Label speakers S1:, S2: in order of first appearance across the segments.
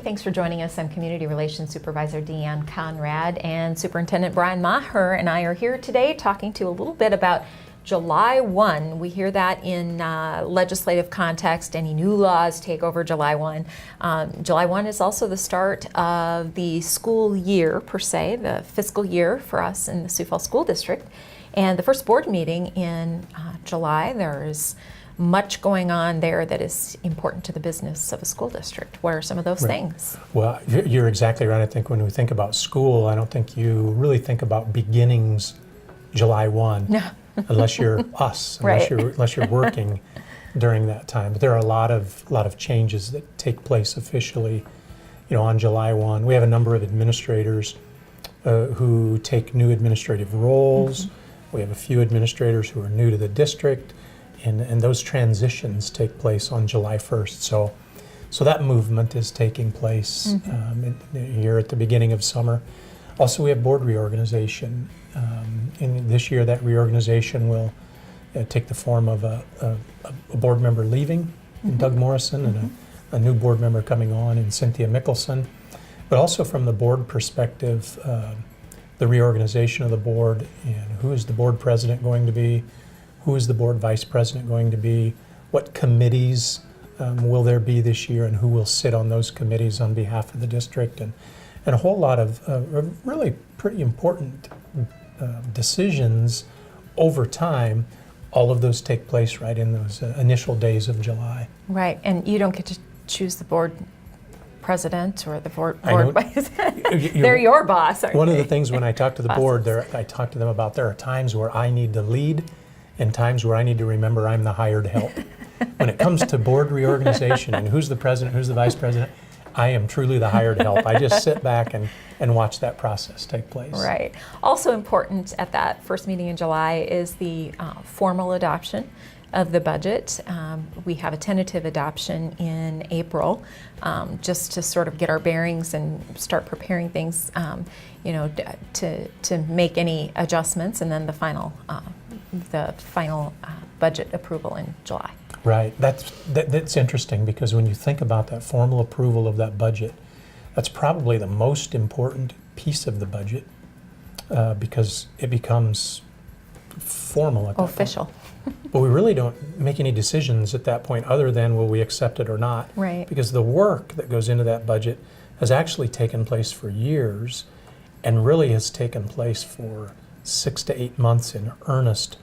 S1: Thanks for joining us. I'm Community Relations Supervisor Deanne Conrad, and Superintendent Brian Maher and I are here today talking to you a little bit about July 1. We hear that in legislative context. Any new laws take over July 1. July 1 is also the start of the school year, per se, the fiscal year for us in the Sioux Falls School District. And the first board meeting in July, there is much going on there that is important to the business of a school district. What are some of those things?
S2: Well, you're exactly right. I think when we think about school, I don't think you really think about beginnings July 1. No. Unless you're us, unless you're working during that time. But there are a lot of changes that take place officially, on July 1. We have a number of administrators who take new administrative roles. We have a few administrators who are new to the district, and those transitions take place on July 1st. So that movement is taking place here at the beginning of summer. Also, we have board reorganization. In this year, that reorganization will take the form of a board member leaving, Doug Morrison, and a new board member coming on in Cynthia Mickelson. But also from the board perspective, the reorganization of the board and who is the board president going to be, who is the board vice president going to be, what committees will there be this year, and who will sit on those committees on behalf of the district, and a whole lot of really pretty important decisions over time. All of those take place right in those initial days of July. Right,
S1: and you don't get to choose the board president or the board vice. They're your boss, aren't
S2: One
S1: they?
S2: of the things when I talk to the board, I talk to them about there are times where I need to lead and times where I need to remember I'm the hired help. When it comes to board reorganization and who's the president, who's the vice president, I am truly the hired help. I just sit back and watch that process take place.
S1: Right. Also important at that first meeting in July is the formal adoption of the budget. We have a tentative adoption in April, just to sort of get our bearings and start preparing things, to make any adjustments, and then the final budget approval in July.
S2: Right. That's interesting, because when you think about that formal approval of that budget, that's probably the most important piece of the budget, because it becomes formal at that
S1: official.
S2: point. But we really don't make any decisions at that point other than will we accept it or not.
S1: Right.
S2: Because the work that goes into that budget has actually taken place for years and really has taken place for 6 to 8 months in earnest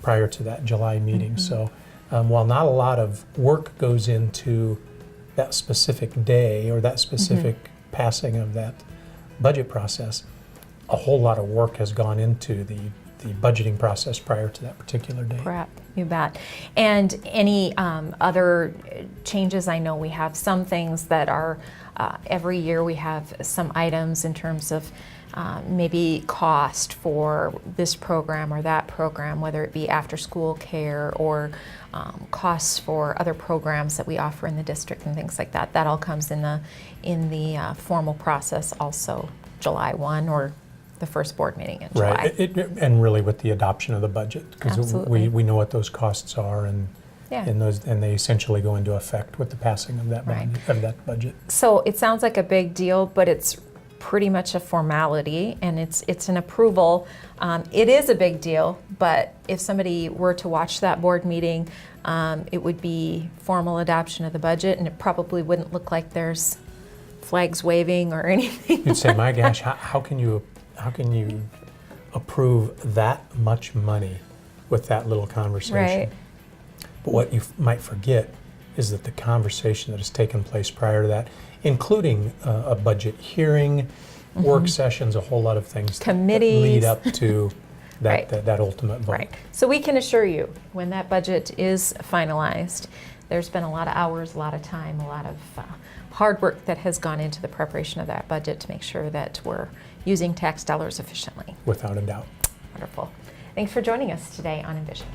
S2: prior to that July meeting. So while not a lot of work goes into that specific day or that specific passing of that budget process, a whole lot of work has gone into the budgeting process prior to that particular day.
S1: Correct, you bet. And any other changes? I know we have some things that are, every year we have some items in terms of maybe cost for this program or that program, whether it be after school care or costs for other programs that we offer in the district and things like that. That all comes in the formal process also July 1 or the first board meeting in July.
S2: Right, and really with the adoption of the budget, because we know what those costs are, and they essentially go into effect with the passing of that budget.
S1: So it sounds like a big deal, but it's pretty much a formality, and it's an approval. It is a big deal, but if somebody were to watch that board meeting, it would be formal adoption of the budget, and it probably wouldn't look like there's flags waving or anything.
S2: You'd say, my gosh, how can you approve that much money with that little conversation?
S1: Right.
S2: But what you might forget is that the conversation that has taken place prior to that, including a budget hearing, work sessions, a whole lot of things
S1: committees
S2: that lead up to that ultimate vote.
S1: Right. So we can assure you, when that budget is finalized, there's been a lot of hours, a lot of time, a lot of hard work that has gone into the preparation of that budget to make sure that we're using tax dollars efficiently.
S2: Without a doubt.
S1: Wonderful. Thanks for joining us today on Envision.